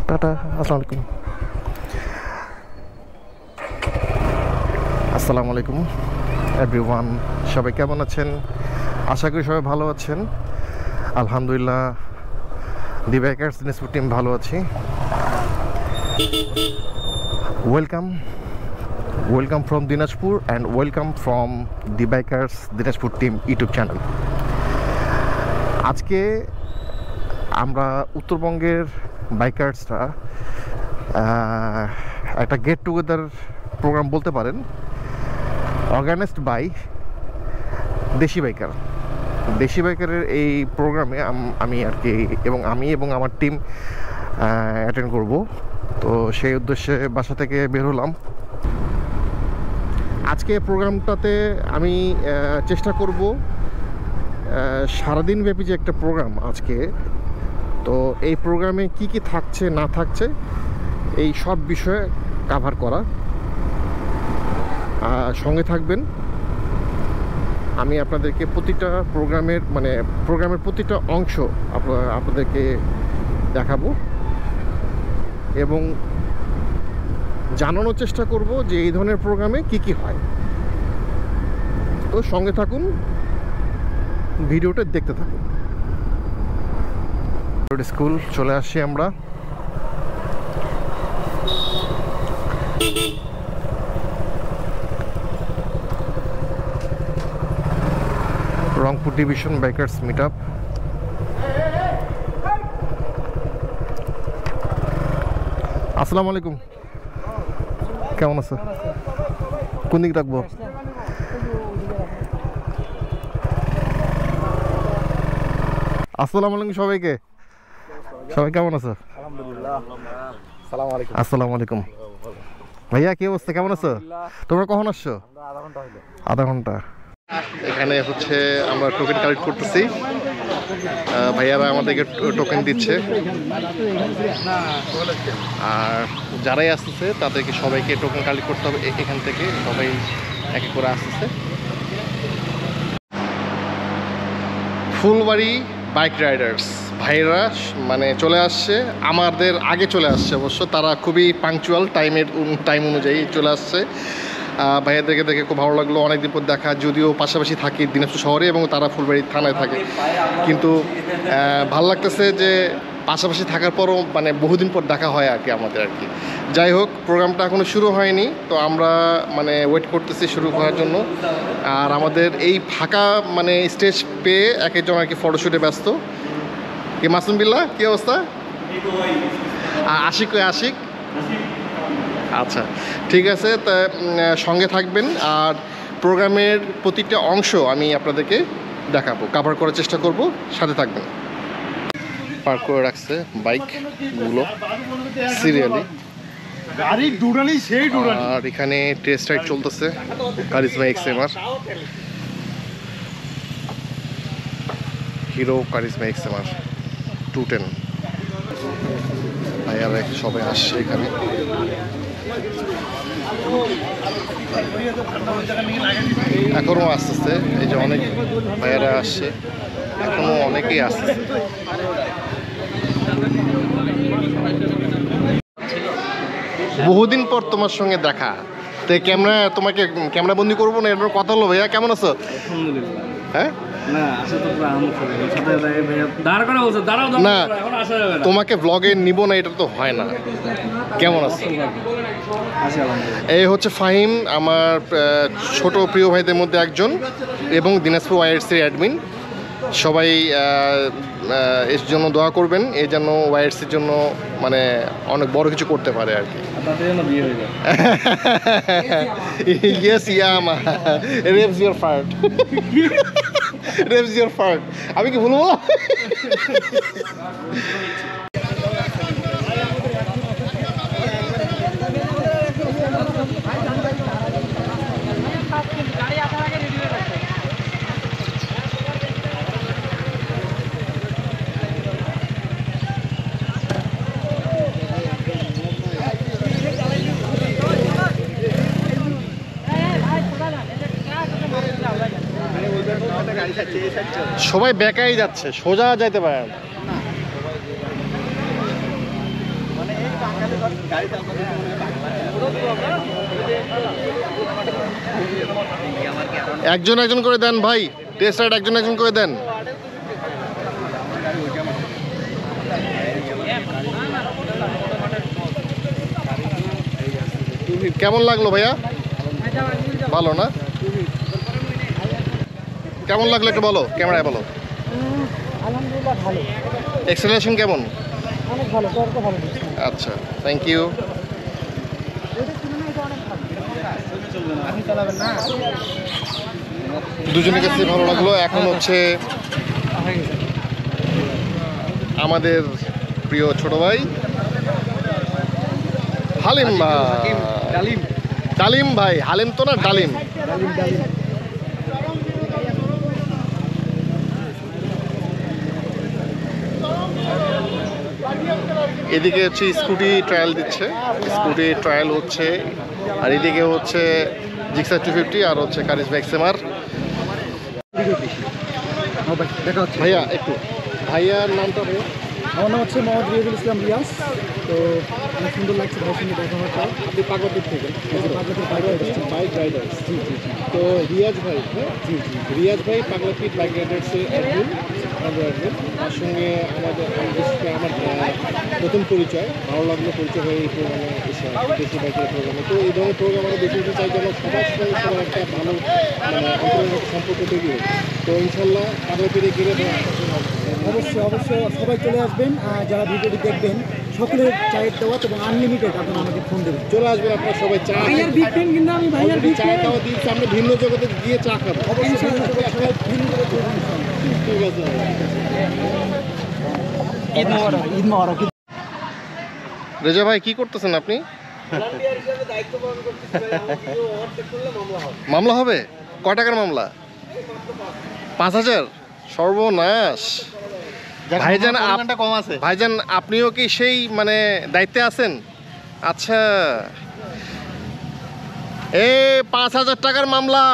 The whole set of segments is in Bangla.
টাটা, আসসালামু আলাইকুম। আসসালামু আলাইকুম এভরিওয়ান, সবাই কেমন আছেন? আশা করি সবাই ভালো আছেন। আলহামদুলিল্লাহ, দি বাইকার্স দিনাজপুর টিম ভালো আছি। Welcome from Dinajpur and welcome from the bikers Dinajpur team YouTube channel. আজকে আমরা উত্তরবঙ্গের বাইকার্সরা একটা গেট টুগেদার প্রোগ্রাম বলতে পারেন, অর্গানাইজড বাই দেশি বাইকারের এই প্রোগ্রামে আমি আর কি এবং আমার টিম অ্যাটেন্ড করব। তো সেই উদ্দেশ্যে বাসা থেকে বের হলাম। আজকে প্রোগ্রামটাতে আমি চেষ্টা করব সারাদিন ব্যাপী যে একটা প্রোগ্রাম আজকে, তো এই প্রোগ্রামে কি কি থাকছে না থাকছে এই সব বিষয়ে কাভার করা। সঙ্গে থাকবেন, আমি আপনাদেরকে প্রতিটা প্রোগ্রামের প্রতিটা অংশ আপনাদেরকে দেখাবো এবং জানানোর চেষ্টা করব যে এই ধরনের প্রোগ্রামে কি কি হয়। তো সঙ্গে থাকুন, ভিডিওটা দেখতে থাকুন। স্কুল চলে আসছি আমরা। Rangpur division bikers meet up. আসসালামু আলাইকুম, কেমন আছো? কোন দিক রাখবো? আসসালামু আলাইকুম সবাইকে। সবাই কেমন আছো? আসসালামু আলাইকুম ভাইয়া, কি অবস্থা, কেমন আছো? তোমরা কখন আসছো? আধা ঘন্টা। এখানে হচ্ছে আমরা টোকেন কালেক্ট করতেছি, ভাইয়ারা আমাদেরকে টোকেন দিচ্ছে, আর যারাই আসতেছে তাদেরকে সবাইকে টোকেন কালেক্ট করতে হবে। এখান থেকে সবাই এক এক করে আসতেছে। ফুলবাড়ি বাইক রাইডার্স ভাইরা চলে আসছে, আমাদের আগে চলে আসছে। অবশ্য তারা খুবই পাংচুয়াল, টাইম অনুযায়ী চলে আসছে। ভাইয়াদেরকে দেখে খুব ভালো লাগলো, অনেকদিন পর দেখা। যদিও পাশাপাশি থাকি দিনাজপুর শহরে এবং তারা ফুলবাড়ি থানায় থাকে, কিন্তু ভালো লাগতেছে যে পাশাপাশি থাকার পরও বহুদিন পর দেখা হয় আর কি আমাদের আর কি। যাই হোক, প্রোগ্রামটা এখনও শুরু হয়নি, তো আমরা ওয়েট করতেছি শুরু করার জন্য। আর আমাদের এই ফাঁকা স্টেজ পেয়ে এক একজন আর কি ফটোশ্যুটে ব্যস্ত। কি মাসুম বিল্লাহ, কী অবস্থা? আশিক আচ্ছা, ঠিক আছে। তা সঙ্গে থাকবেন, আর প্রোগ্রামের প্রতিটা অংশ আমি আপনাদেরকে দেখাবো, কাভার করার চেষ্টা করব, সাথে থাকবেন। পার্ক করে রাখছে বাইকগুলো সিরিয়ালি, আর এখানে টেস্ট রাইড চলতেছে charisma XMR, hero charisma XMR 210। ভাইয়ারা সবাই আসছে এখানে। এখনো আসতেছে, এই যে অনেক ভাইয়ারা আসছে, এখনো অনেকেই আসতেছে। বহুদিন পর তোমার সঙ্গে দেখা, তো তোমাকে ক্যামেরা বন্দি করবো না, এটার কথা হলো। ভাইয়া কেমন আছো? হ্যাঁ, না তোমাকে ব্লগে নিব না, এটা তো হয় না। কেমন আছো? এই হচ্ছে ফাহিম, আমার ছোট প্রিয় ভাইদের মধ্যে একজন এবং দিনাজপুর ওয়াইআরসির অ্যাডমিন। সবাই এর জন্য দোয়া করবেন, এই জন্য ওয়াইআরসির জন্য অনেক বড় কিছু করতে পারে আর কি। Yes, revs your fart, revs your fart. আমি কি বলবো? সবাই বেকাই যাচ্ছে, সোজা যাইতে পারে না। একজন একজন করে দেন ভাই, টেস্ট রাইড একজন একজন করে দেন। কেমন লাগলো ভাইয়া? ভালো না? কেমন লাগলো একটু বলো, ক্যামেরায় বলো। আলহামদুলিল্লাহ ভালো, এক্সেলারেশন কেমন? অনেক ভালো, টর্কও ভালো দিচ্ছে। আচ্ছা, থ্যাংক ইউ। দুজনের কাছে ভালো লাগলো। এখন হচ্ছে আমাদের প্রিয় ছোট ভাই হালিম ভাই। ডালিম ভাই, হালিম তো না, ডালিম। এদিকে হচ্ছে স্কুটি ট্রায়াল দিচ্ছে, স্কুটি ট্রায়াল হচ্ছে। আর এদিকে হচ্ছে জিক্সার 250 আর হচ্ছে কারিজ ম্যাক্সিমার। ভাইয়া একটু, ভাইয়ার নামটা ভাইয়া? আমার নাম হচ্ছে মোহাম্মদ রিয়াজুল ইসলাম রিয়াজ। তো অনেক সুন্দর লাগছে ভাইয়ের সঙ্গে দেখা হওয়ার পর। আপনি পাগলাদিপ থেকে? Bike Riders. জি জি জি তো রিয়াজ ভাই, হ্যাঁ জি জি রিয়াজ ভাই পাগলাদিপ বাইক রাইডার্সের একজন। তার সঙ্গে আমাদের আমার প্রথম পরিচয়, ভালো লাগলো পরিচয় হয়ে এই প্রোগ্রামে এসে দেশি বাইকের প্রোগ্রামে। তো এই ধরনের প্রোগ্রাম আমরা দেখে নিতে চাই যেন সবার সঙ্গে সবার একটা ভালো মানে অন্তর্গত সম্পর্ক তৈরি হয়। তো ইনশাল্লাহ পাগলাদিপে গেলে অবশ্যই অবশ্যই সবাই চলে আসবেন। যারা ভিডিওটি দেখবেন সকলের চায়ের দেওয়া এবং আনলিমিটেড আপনারা আমাকে ফোন দেবেন। চলে আসবেন আপনারা সবাই। চা ভাইয়ার বিগ ফ্যান, কিন্তু আমি ভাইয়ার বিগ চা ফ্যান। খাওয়া দিচ্ছি, আমরা ভিন্ন জগতে গিয়ে চা খাবো। অবশ্যই সবাই ভিন্ন করে চলবেন। ঠিক আছে। ঈদ মোবারক, ঈদ মোবারক। রেজা ভাই কি করতেছেন আপনি? মামলা হবে? কয় টাকার মামলা? 5,000? সর্বনাশ। ভাইজান কম আছে। ভাইজান আপনিও কি সেই মানে দায়িত্বে আছেন? আচ্ছা, 5,000 টাকার মামলা।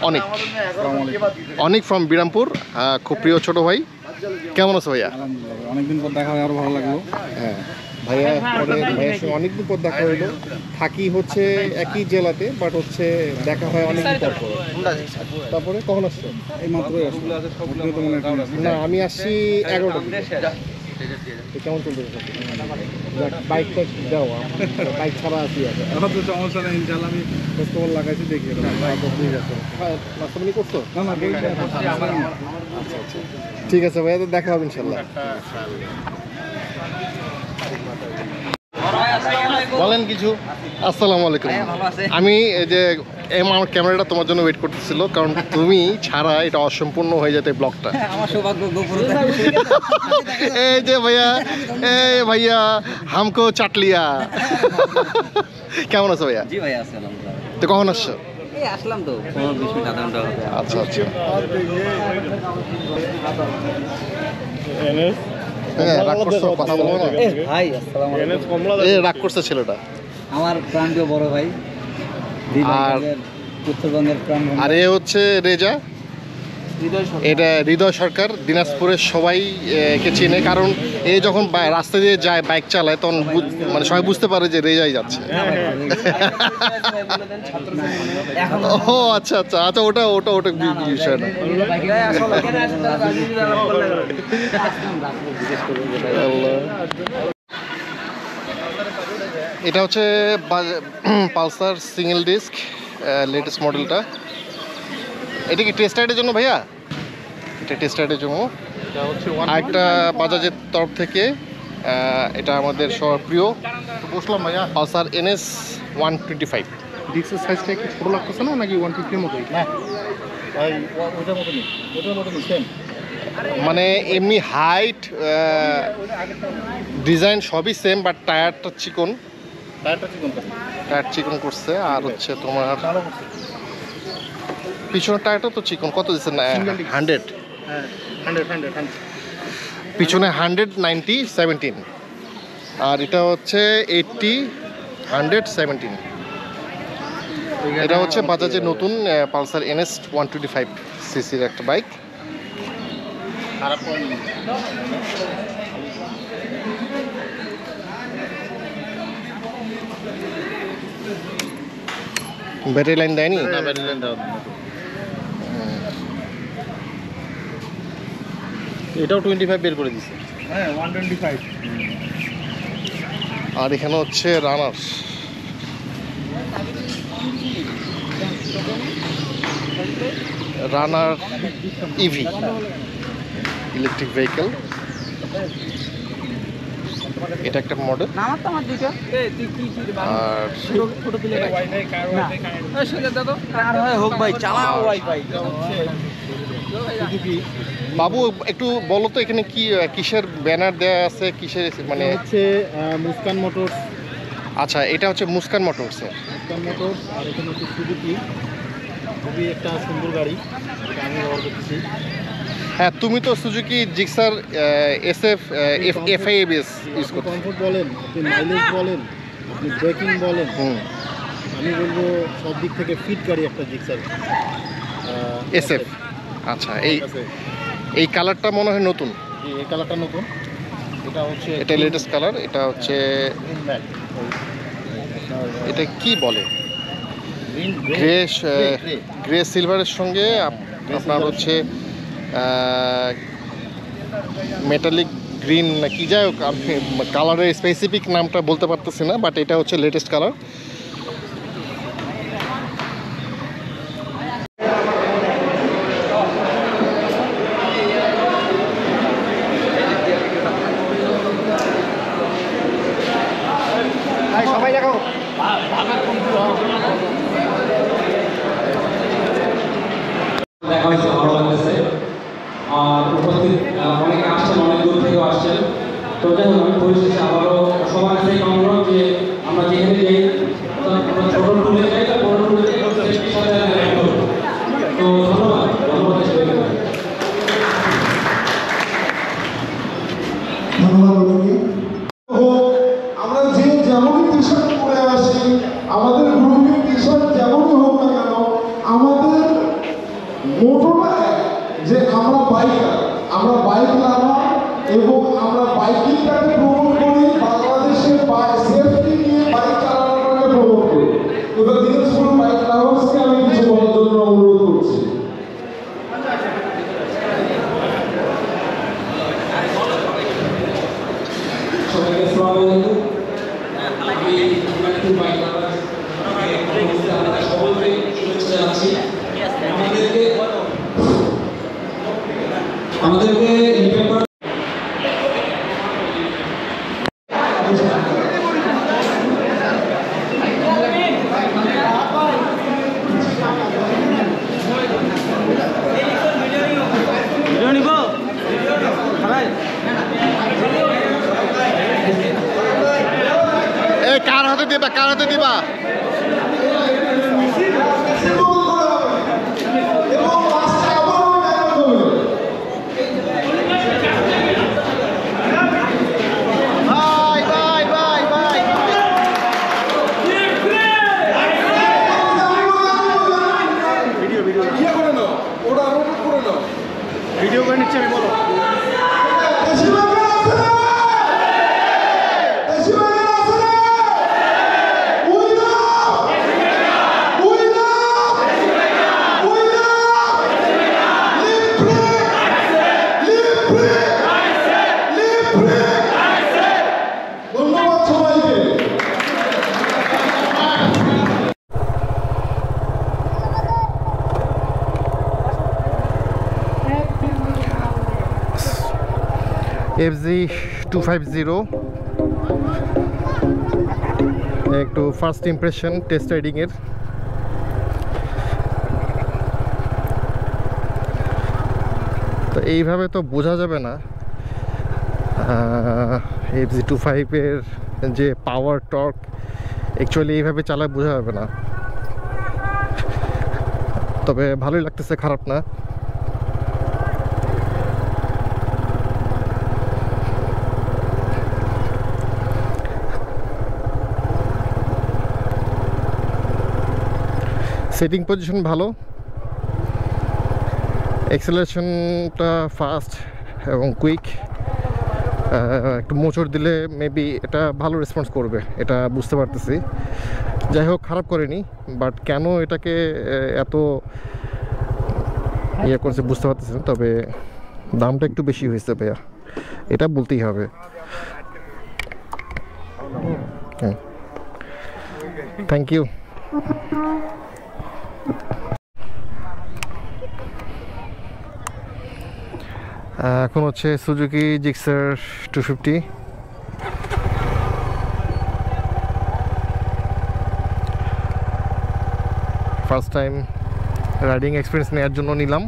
অনেক অনেক ফ্রম বিরামপুর, খুব প্রিয় ছোট ভাই। কেমন আছো ভাইয়া? আলহামদুলিল্লাহ, অনেকদিন পর দেখা হয়, আরো ভালো লাগলো। হ্যাঁ ভাইয়া, ভাইয়ার সঙ্গে অনেকদিন পর দেখা হলো। থাকি হচ্ছে একই জেলাতে, বাট হচ্ছে দেখা হয় অনেকদিন পর পর। তারপরে কখন আসছো? এই মাত্রই আসলো। না, আমি আসছি 11টা দিকে। তো কেমন চলতেছে? বাইকটা দাও, বাইক ছাড়া আসি। এখন তো সমস্যা নেই, ইনশাআল্লাহ আমি খোঁজখবর লাগাইছি, দেখি। ঠিক আছে। নাস্তা পানি করছো? না না, ঠিক আছে ভাইয়া, তো দেখা হবে ইনশাল্লাহ। বলেন কিছু। আসসালামু আলাইকুম। আমি এই যে আমার ক্যামেরাটা তোমার জন্য ওয়েট করতেছিল, কারণ তুমি ছাড়া এটা অসম্পূর্ণ হয়ে যেত এই ব্লগটা। আমার সৌভাগ্য গোপুর। এই যে ভাইয়া, এই ভাইয়া হামকো চাটলিয়া। কেমন আছো ভাইয়া? জি ভাই, আসসালাম। তো কখন আসছো? এই আসলাম তো 15-20 মিনিট, আধা ঘন্টা হবে। আচ্ছা আচ্ছা। হ্যাঁ, রাগ করছো, কথা বলবো না। ভাই আসসালামু আলাইকুম। রাগ করছে ছেলেটা। আমার প্রাণপ্রিয় বড় ভাই, আর উত্তরবঙ্গের প্রাণ। আর এ হচ্ছে রেজা, এটা হৃদয় সরকার। দিনাজপুরের সবাই কে চেনে, কারণ এ যখন রাস্তা দিয়ে যায়, বাইক চালায়, তখন মানে সবাই বুঝতে পারে যে রেজাই যাচ্ছে। ও আচ্ছা আচ্ছা আচ্ছা, ওটা ওটা ওটা বিষয় না। এটা হচ্ছে পালসার সিঙ্গেল ডিস্ক, লেটেস্ট মডেলটা। এটা কি টেস্ট রাইডের জন্য ভাইয়া? এটা টেস্ট রাইডের জন্য। আরেকটা বাজাজের তরফ থেকে, এটা আমাদের সবার প্রিয়। বসলাম ভাইয়া, পালসার NS 125। ডিস্কের সাইজটা একটু ছোট লাগতেছে না, নাকি 150-এর মতোই? না ভাই ওটার মতনই, ওটার মতনই সেম। মানে এমনি হাইট, ডিজাইন সবই সেম, বাট টায়ারটা চিকন। টায়ার চিকন করছে। আর হচ্ছে তোমার পিছনের টায়ারটা তো চিকন। কত দিচ্ছে না? 100। হ্যাঁ, 100 পিছনে 100/90/17, আর এটা হচ্ছে 80/100/17। এটা হচ্ছে বাজাজের নতুন পালসার NS 125 সিসির একটা বাইক। ব্যাটারি লাইন দেয়নি? এটাও 25 বের করে দিছে। হ্যাঁ 125। আর এখানে হচ্ছে রানার, রানার ইভি ইলেকট্রিক ভেহিকেল। এটা একটা মডেল। আর হোক ভাই চালাও ওয়াইফাই। বাবু একটু বলো তো এখানে কি কিসের ব্যানার দেয়া আছে, কিসের মানে? হচ্ছে মুস্কান মোটরস। আচ্ছা, এটা হচ্ছে মুস্কান মোটরসের। মুস্কান মোটরস। আর এখানে হচ্ছে সুজুকি, খুবই একটা সুন্দর গাড়ি, এটা আমি ব্যবহার করতেছি। হ্যাঁ, তুমি তো Suzuki Gixxer SF FI ABS use করো। কমফোর্ট বলেন, আপনি মাইলেজ বলেন, আপনি ব্রেকিং বলেন, আমি বলবো সব দিক থেকে ফিট গাড়ি একটা জিক্সার SF। আচ্ছা, এই কালারটা মনে হয় নতুন। এই কালারটা নতুন, এটা হচ্ছে এটা লেটেস্ট কালার। এটা হচ্ছে এটা কি বলে, গ্রে সিলভারের সঙ্গে আপনার হচ্ছে মেটালিক গ্রিন না কি, যাই হোক আপনি কালারের স্পেসিফিক নামটা বলতে পারতেছি না, বাট এটা হচ্ছে লেটেস্ট কালার। সবাই দেখো দেখা হয়েছে, ভালো লাগতেছে। আর উপস্থিত অনেকে আসছেন, অনেক দূর থেকেও আসছেন। তো যাই হোক, আমি পরিশেষে আবারও সবার কাছে অনুরোধ যে আমরা যেখানে যাই ছোটো টুলে যাই, বড় টুলে যাই, সেফটির সাথে রাইড করব। তো ধন্যবাদ ধন্যবাদ বলুন। আমরা যে যেমনই টি শার্ট পরে আসি, আমাদের গ্রুপের টি শার্ট যেমনই হোক না কেন, আমাদের মোটোটা যে আমরা বাইকার, আমরা বাইক লাভার এবং আমরা বাইকিংটাকে প্রমোট করি, বাংলাদেশের সেফটি নিয়ে বাইক চালানোটাকে প্রমোট করি। এবার দিনাজপুর বাইক লাভার্সকে আমি কিছু বলার জন্য অনুরোধ করছি। সবাইকে আসসালামু আলাইকুম। আমি দিনাজপুর বাইক লাভার আপনাদের সকলকে শুভেচ্ছা জানাচ্ছি। আমাদেরকে ইনভাইট করা কার হাতে দিবা, কার হাতে দিবা? ভিডিও করে নিচ্ছি আমি, বলো। ধন্যবাদ সবাইকে। FZ250 একটু ফার্স্ট ইমপ্রেশন টেস্ট রাইডিংয়ের। তো এইভাবে তো বোঝা যাবে না FZ25-এর যে পাওয়ার টর্ক, অ্যাকচুয়ালি এইভাবে চালায় বোঝা যাবে না। তবে ভালোই লাগতেছে, খারাপ না। সেটিং পজিশন ভালো, এক্সেলারেশনটা ফাস্ট এবং কুইক। একটু মোচড় দিলে মেবি এটা ভালো রেসপন্স করবে, এটা বুঝতে পারতেছি। যাই হোক, খারাপ করেনি, বাট কেন এটাকে এত ইয়ে করছে বুঝতে পারতেছি না। তবে দামটা একটু বেশি হয়েছে ভাইয়া, এটা বলতেই হবে। Thank you. এখন হচ্ছে Suzuki Gixxer 250। First time riding experience নেওয়ার জন্য নিলাম।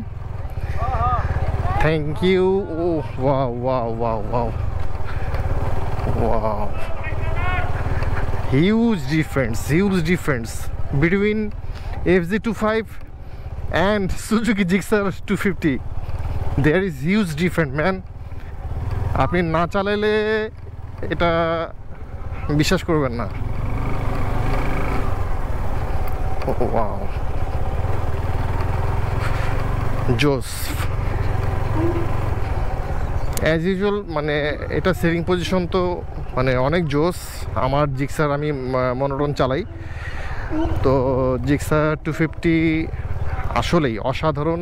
Thank you. Oh wow wow wow wow wow, huge difference between FZ25 and Suzuki Gixxer 250. There is huge difference, man. আপনি না চালাইলে এটা বিশ্বাস করবেন না। ওয়াও, জোস। অ্যাজ ইউজুয়াল মানে এটা সেটিং পজিশন তো মানে অনেক জোস। আমার জিক্সার আমি মনোটন চালাই, তো জিক্সার 250 আসলেই অসাধারণ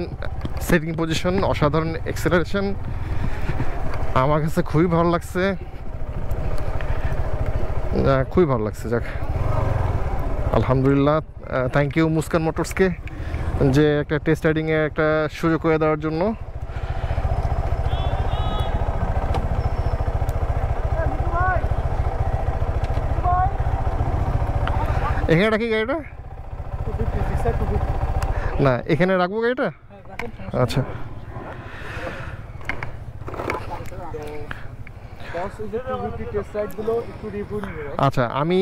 সেটিং পজিশন, অসাধারণ এক্সেলারেশন। আমার কাছে খুবই ভালো লাগছে, খুবই ভালো লাগছে। যাক, আলহামদুলিল্লাহ। থ্যাংক ইউ মুস্কান মোটরসকে যে একটা টেস্ট রাইডিংয়ে একটা সুযোগ করে দেওয়ার জন্য। এখানে রাখি গাড়িটা? না, এখানে রাখবো গাড়িটা? আচ্ছা। আচ্ছা, আমি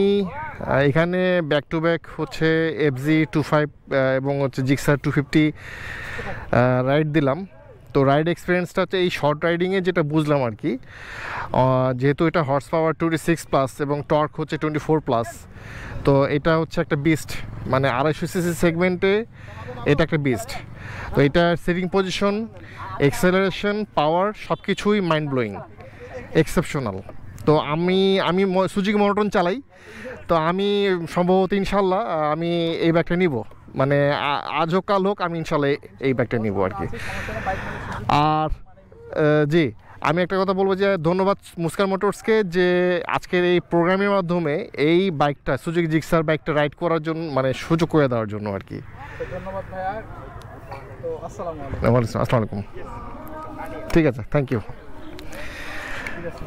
এখানে ব্যাক টু ব্যাক হচ্ছে FZ25 এবং হচ্ছে জিক্সার 250 রাইড দিলাম। তো রাইড এক্সপিরিয়েন্সটা হচ্ছে এই শর্ট রাইডিংয়ে যেটা বুঝলাম আর কি, যেহেতু এটা হর্স পাওয়ার 26+ এবং টর্ক হচ্ছে 24+, তো এটা হচ্ছে একটা বিস্ট, মানে 250cc সেগমেন্টে এটা একটা বিস্ট। তো এটার সেটিং পজিশন, এক্সেলারেশন, পাওয়ার সব কিছুই মাইন্ড ব্লোয়িং, এক্সেপশনাল। তো আমি সুজুকি মনোটন চালাই, তো আমি সম্ভবত ইনশাল্লাহ আমি এই ব্যাগটা নিব, মানে আজ হোক কাল হোক আমি ইনশাল্লাহ এই ব্যাগটা নিব আর কি। আর জি, আমি একটা কথা বলবো যে ধন্যবাদ মুস্কান মোটরসকে যে আজকের এই প্রোগ্রামের মাধ্যমে এই বাইকটা সুজুকি জিক্সার বাইকটা রাইড করার জন্য মানে সুযোগ করে দেওয়ার জন্য আর কি। ধন্যবাদ ভাইয়া। তো আসসালামু আলাইকুম। ঠিক আছে, থ্যাংক ইউ।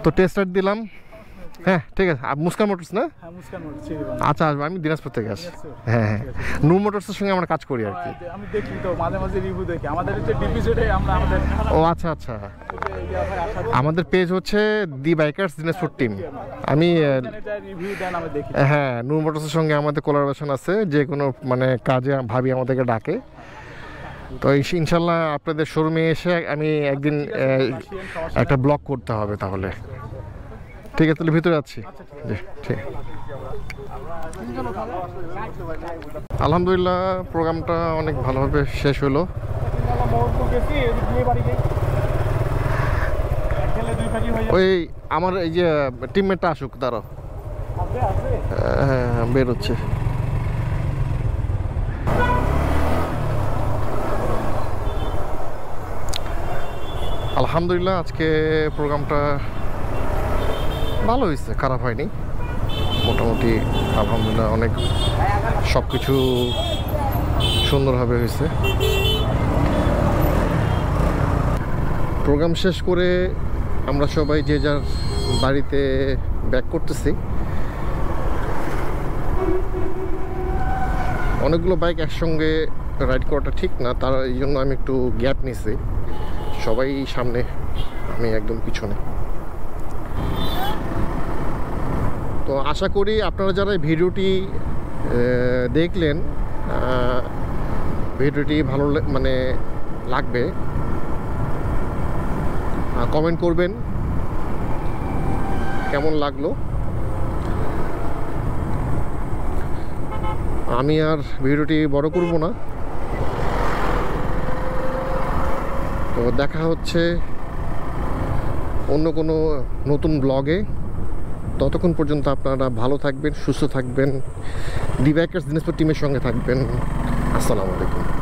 তো টেস্ট রাইড দিলাম। হ্যাঁ ঠিক আছে। মুস্কান মোটরস না? হ্যাঁ, মুস্কান মোটরস। আচ্ছা, আসবো, আমি দিনাজপুর থেকে আসি। হ্যাঁ হ্যাঁ, নূর মোটরসের সঙ্গে আমরা কাজ করি আর কি। আমি দেখি তো মাঝে মাঝে রিভিউ দেখি। আমাদের হচ্ছে ডিপিজেডে আমরা আমাদের ও আচ্ছা আচ্ছা, আমাদের পেজ হচ্ছে দি বাইকার্স দিনাজপুর টিম। আমি রিভিউ দেন, আমি দেখি। হ্যাঁ, নূর মোটরসের সঙ্গে আমাদের কোলাবোরেশন আছে, যে কোনো মানে কাজে ভাবি আমাদেরকে ডাকে। তো ইনশাল্লাহ আপনাদের শোরুমে এসে আমি একদিন একটা ব্লগ করতে হবে তাহলে। ঠিক আছে, তাহলে ভিতরে যাচ্ছি। জি ঠিক। আলহামদুলিল্লাহ, প্রোগ্রামটা অনেক ভালোভাবে শেষ হলো। ওই আমার এই যে টিমমেটটা আসুক, দাঁড়াও। হ্যাঁ, বের হচ্ছে। আলহামদুলিল্লাহ, আজকে প্রোগ্রামটা ভালো হয়েছে, খারাপ হয়নি, মোটামুটি আলহামদুলিল্লাহ অনেক সব কিছু সুন্দরভাবে হয়েছে। প্রোগ্রাম শেষ করে আমরা সবাই যে যার বাড়িতে ব্যাক করতেছি। অনেকগুলো বাইক একসঙ্গে রাইড করাটা ঠিক না, তার এই জন্য আমি একটু গ্যাপ নিছি। সবাই সামনে, আমি একদম পিছনে। তো আশা করি আপনারা যারা ভিডিওটি দেখলেন, ভিডিওটি ভালো মানে লাগবে। কমেন্ট করবেন কেমন লাগলো। আমি আর ভিডিওটি বড় করব না, তো দেখা হচ্ছে অন্য কোনো নতুন ব্লগে। ততক্ষণ পর্যন্ত আপনারা ভালো থাকবেন, সুস্থ থাকবেন, দি বাইকার্স দিনাজপুর টিমের সঙ্গে থাকবেন। আসসালামু আলাইকুম।